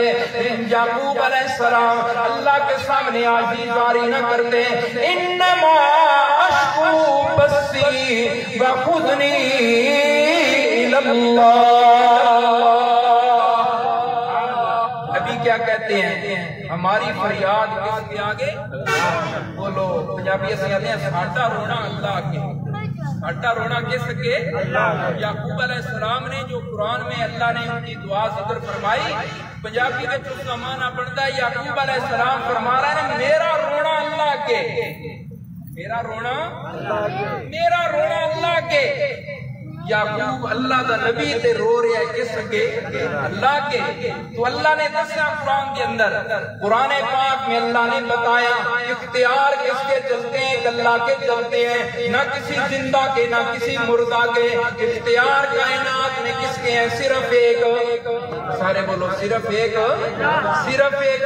یعقوب علیہ السلام اللہ کے سامنے عاجزی جاری نہ کرتے، انما اشکو بسی وخذنی ابھی کیا کہتے ہیں ہماری فریاد کس کے آگے؟ بولو پنجابی سے کہتے ہیں ساڈا رونا اللہ کے، ساڈا رونا کس کے؟ یعقوب علیہ السلام نے جو قرآن میں اللہ نے ان کی دعا ذکر فرمائی، پنجابی کے چس کا معنی بنتا ہے یعقوب علیہ السلام فرما رہا ہے میرا رونا اللہ کے، میرا رونا اللہ کے۔ یعقوب اللہ دا نبی تے رو رہا ہے کس کے؟ اللہ کے۔ تو اللہ نے دسیا قرآن کے اندر، قرآن پاک میں اللہ نے بتایا اختیار کس کے چلتے ہیں؟ اللہ کے چلتے ہیں، نہ کسی زندہ کے نہ کسی مردہ کے، اختیار کائنات میں کس کے ہیں؟ صرف ایک، سارے بولو صرف ایک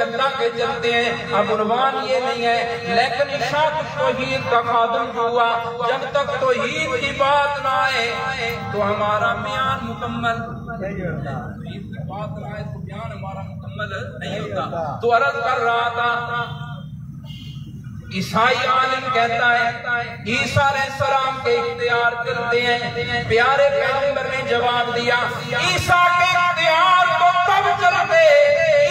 اللہ کے چلتے ہیں۔ اب عنوان یہ نہیں ہے لیکن اشاعت توحید کا خادم ہوا، جب تک توحید کی بات نہ آئے تو ہمارا بیان مکمل نہیں ہوتا۔ تو عرض کر رہا تھا عیسائی عالم کہتا ہے عیسیٰ علیہ السلام کے اختیار چلتے ہیں، پیارے پیغمبر نے جواب دیا عیسیٰ کے اختیار تو تب چلتے،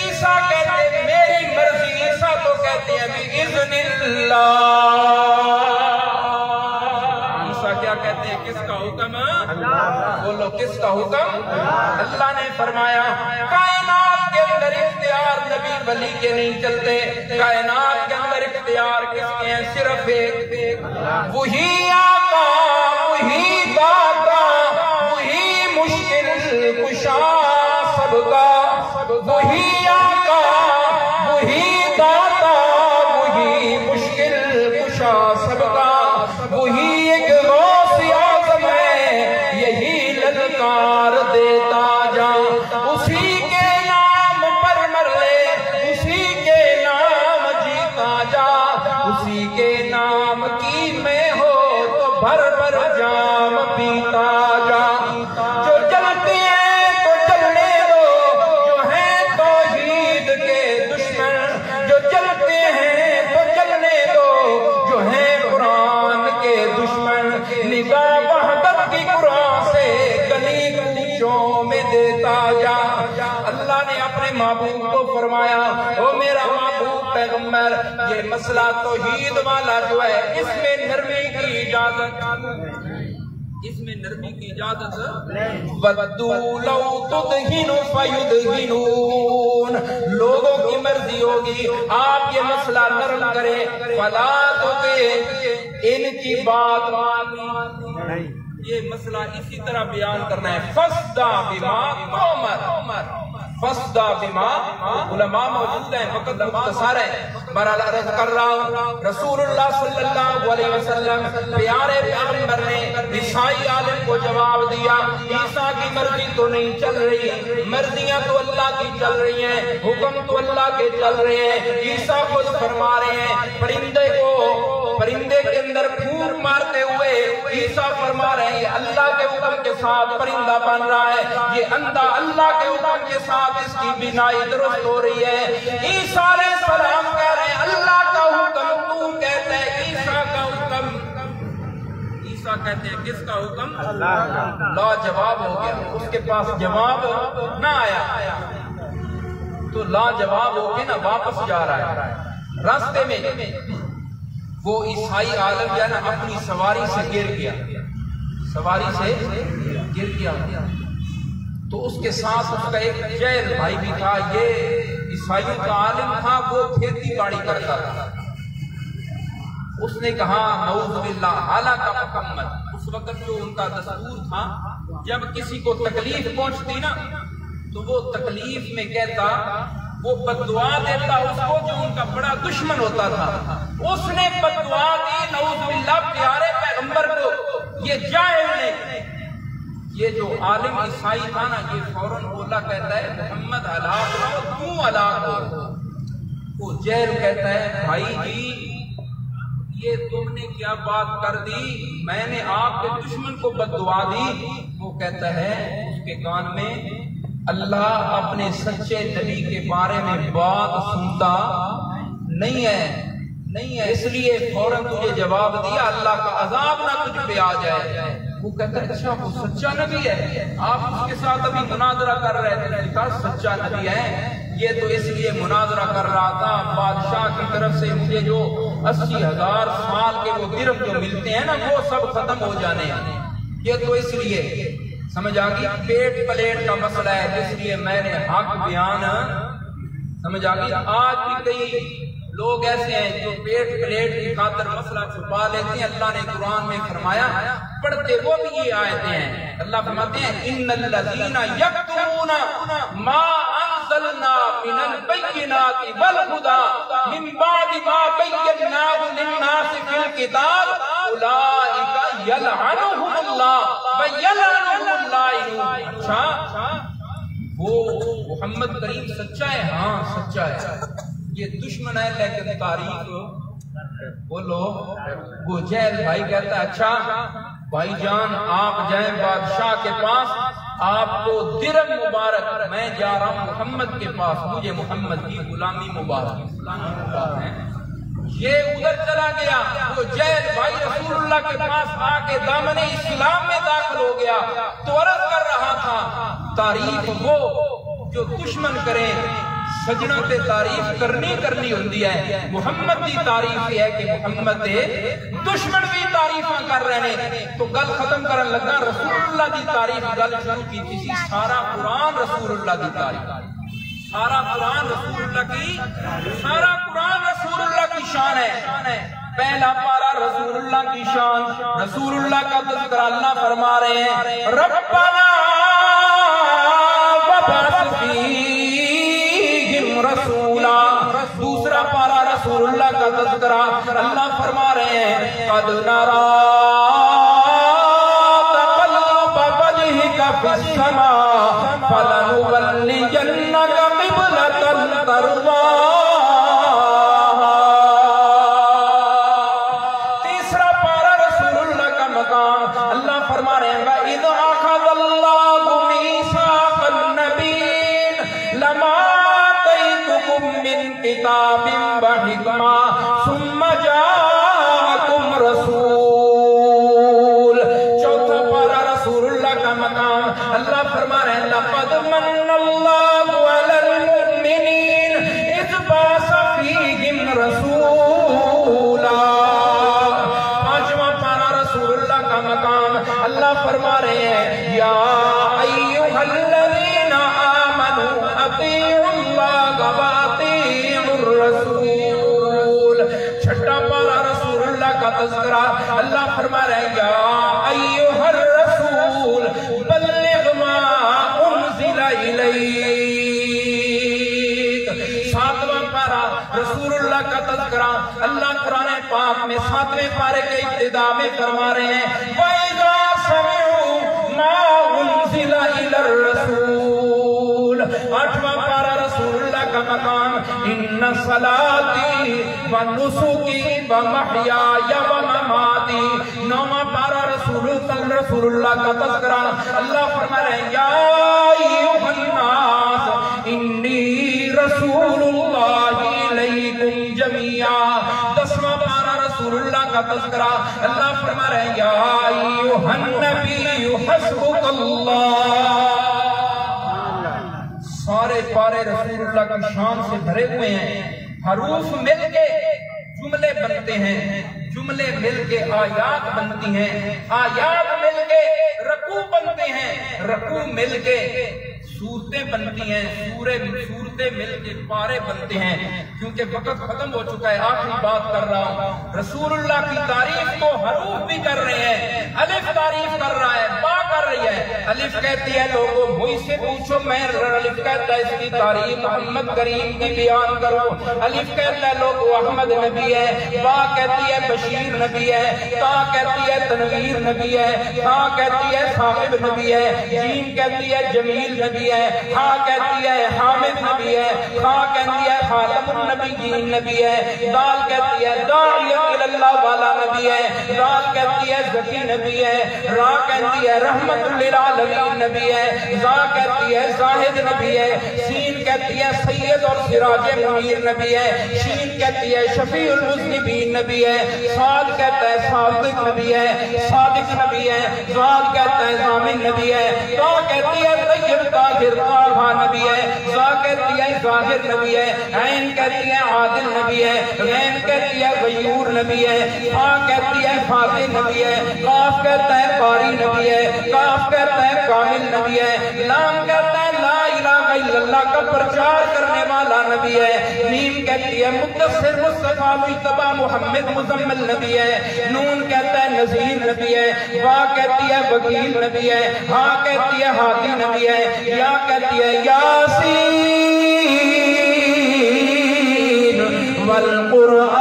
عیسیٰ کہتے میری مرضی، عیسیٰ تو کہتے ہیں بِإِذْنِ اللَّهِ، کیا کہتے ہیں کس کا حکم؟ بولو کس کا حکم؟ اللہ نے فرمایا کائنات کے اندر اختیار نبی ولی کے نہیں چلتے، کائنات کے اندر اختیار کس کے ہیں؟ صرف ایک، وہی آقا وہی داتا وہی مشکل کشا سب کا، وہی آقا وہی داتا وہی مشکل کشا سب کا، وہی ایک دیتا جا، اسی کے نام پر مر لے، اسی کے نام جیتا جا، اسی کے نام کی میں ہو تو بھر بھر جام پیتا جا، جو چلتے ہیں تو چلنے دو، جو ہیں توحید کے دشمن، جو چلتے ہیں تو چلنے دو، جو ہیں قرآن کے دشمن، نگاہ وحدت کی قرآن سے گلی میں دیتا جا۔ اللہ نے اپنے محبوب کو فرمایا او میرا محبوب پیغمبر یہ مسئلہ توحید والا جو ہے اس میں نرمی کی اجازت، اس میں نرمی کی اجازت، وَدُّوا لَوْ تُدْهِنُ فَيُدْهِنُونَ، لوگوں کی مرضی ہوگی آپ یہ مسئلہ نرم کریں، فَلَا تُطِعْ، ان کی بات مانی، یہ مسئلہ اسی طرح بیان کرنا ہے فَاسْدَعْ بِمَا تُؤْمَرُ، فَاسْدَعْ بِمَا، علماء موجود ہیں وقت مختصر ہے، بہرحال عرض کر رہا ہوں رسول اللہ صلی اللہ علیہ وسلم پیارے پیغمبر نے عیسائی عالم کو جواب دیا عیسیٰ کی مرضی تو نہیں چل رہی، مرضیاں تو اللہ کی چل رہی ہیں، حکم تو اللہ کے چل رہے ہیں، عیسیٰ خود فرما رہے ہیں پرندے کے اندر پھونک مارتے ہوئے عیسیٰ فرما رہے ہیں اللہ کے حکم کے ساتھ پرندہ بن رہا ہے، یہ اندھا اللہ کے حکم کے ساتھ اس کی بینائی درست ہو رہی ہے۔ عیسیٰ علیہ السلام کہہ رہے ہیں اللہ کا حکم، تو کہتے ہیں عیسیٰ کا حکم، عیسیٰ کہتے ہیں کس کا حکم؟ لا جواب ہو گیا، اس کے پاس جواب نہ آیا تو لا جواب ہو کے نا واپس جا رہا ہے، راستے میں وہ عیسائی عالم جو ہے نا اپنی سواری سے گر گیا، سواری سے گر گیا، تو اس کے ساتھ اس کا ایک جیل بھائی بھی تھا، یہ عیسائیوں کا عالم تھا، وہ کھیتی باڑی کرتا تھا۔ اس نے کہا نعوذ باللہ، حالانکہ محمد اس وقت جو ان کا دستور تھا، جب کسی کو تکلیف پہنچتی نا تو وہ تکلیف میں کہتا، وہ بد دعا دیتا اس کو جو ان کا بڑا دشمن ہوتا تھا۔ اس نے بد دعا دی نعوذ باللہ پیارے پیغمبر کو۔ یہ جاہل نے، یہ جو عالم عیسائی تھا نا، یہ فوراً بولا، کہتا ہے محمد ہلاک ہو، تم ہلاک ہو۔ وہ جیل کہتا ہے بھائی جی یہ تم نے کیا بات کر دی، میں نے آپ کے دشمن کو بد دعا دی۔ وہ کہتا ہے اس کے کان میں، اللہ اپنے سچے نبی کے بارے میں بات سنتا نہیں ہے، اس لیے فوراً تجھے جواب دیا، اللہ کا عذاب نہ تجھ پہ آ جائے۔ وہ کہتا ہے اچھا وہ سچا نبی ہے، آپ اس کے ساتھ ابھی مناظرہ کر رہے تھے، کہا سچا نبی ہے، یہ تو اس لیے مناظرہ کر رہا تھا، بادشاہ کی طرف سے مجھے جو 80,000 سال کے وہ درہم جو ملتے ہیں نا وہ سب ختم ہو جانے ہیں، یہ تو اس لیے سمجھ آگئی، پیٹ پلیٹ کا مسئلہ ہے، اس لیے میں نے حق بیان سمجھ آگئی۔ آج بھی کئی لوگ ایسے ہیں جو پیٹ پلیٹ کی خاطر مسئلہ چھپا لیتے ہیں۔ اللہ نے قرآن میں فرمایا، پڑھتے وہ بھی یہ آیتیں ہیں، اللہ فرماتے ہیں ان الذین یکتمون ما انزلنا من البینات والہدی من بعد ما بیناہ للناس فی الکتاب اولئک یلعنہم اللہ ویلعنہم اللاعنون۔ اچھا وہ محمد کریم سچا ہے؟ ہاں سچا ہے، یہ دشمن ہے لیکن تاریخ بولو۔ وہ جیل بھائی کہتا ہے اچھا بھائی جان آپ جائیں بادشاہ کے پاس، آپ کو درہم مبارک، میں جا رہا ہوں محمد کے پاس، مجھے محمد کی غلامی مبارک ہے۔ یہ ادھر چلا گیا، وہ جیل بھائی رسول اللہ کے پاس آ کے دامن اسلام میں داخل ہو گیا تو عرض کر رہا تھا، تعریف وہ جو دشمن کریں سجنوں تے تعریف کرنی ہوندی ہے، محمد دی تعریف ہے کہ محمد دے دشمن بھی تعریفاں کر رہے ہیں۔ تو گل ختم کرن لگا، رسول اللہ دی تعریف گل شروع کی تھی، سارا قرآن رسول اللہ دی تعریف، سارا قرآن رسول اللہ کی، سارا قرآن رسول اللہ کی شان ہے۔ پہلا پارا رسول اللہ کی شان، رسول اللہ کا تذکرہ اللہ فرما رہے ہیں، ربنا وبعث فیہم رسولا۔ دوسرا پارا رسول اللہ کا تذکرہ اللہ فرما رہے ہیں، قد نرا تقلب وجہک فی السماء فلنولینک قبلۃ ترضاها۔ تیسرا پارا رسول اللہ کا مقام اللہ فرما رہے ہیں، وَإِذْ أَخَذَ اللَّهُ مِيثَاقَ النَّبِيِّينَ لَمَا آتَيْتُكُم مِّن كِتَابٍ وَحِكْمَةٍ ثُمَّ جَاءَكُمْ رَسُولٌ۔ چوتھا پارا رسول اللہ کا مقام اللہ فرما رہے ہیں، لَقَدْ مَنَّ اللَّهُ عَلَى الْمُؤْمِنِينَ إِذْ بَعَثَ فِيهِمْ رَسُولًا۔ پانچواں پارا رسول اللہ کا مقام اللہ فرما رہے ہیں، یا ایھا الذین آمنوا اطیعوا اللہ واطیعوا الرسول۔ چھٹا پارا رسول اللہ کا تذکرہ اللہ فرما رہے ہیں، یا ایھا الرسول بلغ ما انزل الیک۔ ساتواں پارا رسول اللہ کا تذکرہ اللہ قرآن پاک میں ساتویں پارے کے ابتدا میں فرما رہے ہیں، وَإِذَا سَمِعُوا مَا أُنزِلَ إِلَى الرَّسُولِ۔ آٹھواں پارا رسول اللہ کا مقام، إِنَّ صَلَاتِي وَنُسُكِي وَمَحْيَايَ وَمَمَاتِي۔ نوواں پارا رسول اللہ کا تذکرہ اللہ فرما رہے ہیں، یا ایھا الناس انی رسول اللہ الیکم جمیعا۔ دسواں پارا رسول اللہ کا تذکرہ اللہ فرما رہے ہیں، یا ایھا النبی حسبک اللہ۔ سارے پارے رسول اللہ کی شان سے بھرے ہوئے ہیں، حروف مل کے جملے بنتے ہیں، جملے مل کے آیات بنتی ہیں، آیات مل کے رکوع بنتے ہیں، رکوع مل کے صورتیں بنتی ہیں، صورتیں مل کے پارے بنتے ہیں۔ کیونکہ وقت ختم ہو چکا ہے، آخری بات کر رہا ہوں۔ رسول اللہ کی تعریف کو حروف بھی کر رہے ہیں، الف تعریف کر رہا ہے، با کر رہی ہے۔ الف کہتی ہے لوگوں مجھ سے پوچھو، میں الف کہتا ہے اس کی تعریف محمد کریم کی بیان کرو۔ الف کہتا ہے لوگوں احمد نبی ہے، با کہتی ہے بشیر نبی ہے، تا کہتی ہے تنویر نبی ہے، تا کہتی ہے صاحب نبی ہے، جیم کہتی ہے جمیل نبی ہے، ہاں کہتی ہے حامد نبی ہے، ہاں کہتی ہے خاتم النبیین نبی ہے، دال کہتی ہے داعی اللہ والا نبی ہے، دال کہتی ہے ذکی نبی ہے، را کہتی ہے رحمت للعالمین نبی ہے، زا کہتی ہے زاہد نبی ہے، سین کہتی ہے سید اور سراج منیر نبی ہے، شین کہتی ہے شفیع المذنبین نبی ہے، صاد کہتا ہے صادق نبی ہے، صادق نبی ہے، زال کہتا ہے ضامن نبی ہے، تا کہتی ہے طیب طاہر طاہا نبی ہے، زا کہتی ہے ظاہر نبی ہے، عین کہتی ہے عادل نبی ہے، غین کہتی ہے غیور نبی ہے، فا کہتی ہے فاتح نبی ہے، قاف کہتا ہے قاری نبی ہے، کاف کہتا ہے کامل نبی ہے، لام کہتا ہے لا الہ الا اللہ کا پرچار کرنے والا نبی ہے، میم کہتی ہے مدثر مصطفیٰ مجتبی محمد مزمل نبی ہے، نون کہتا ہے نذیر نبی ہے، وا کہتی ہے وکیل نبی ہے، ہاں کہتی ہے ہادی نبی ہے، یا کہتی ہے یاسین والقرآن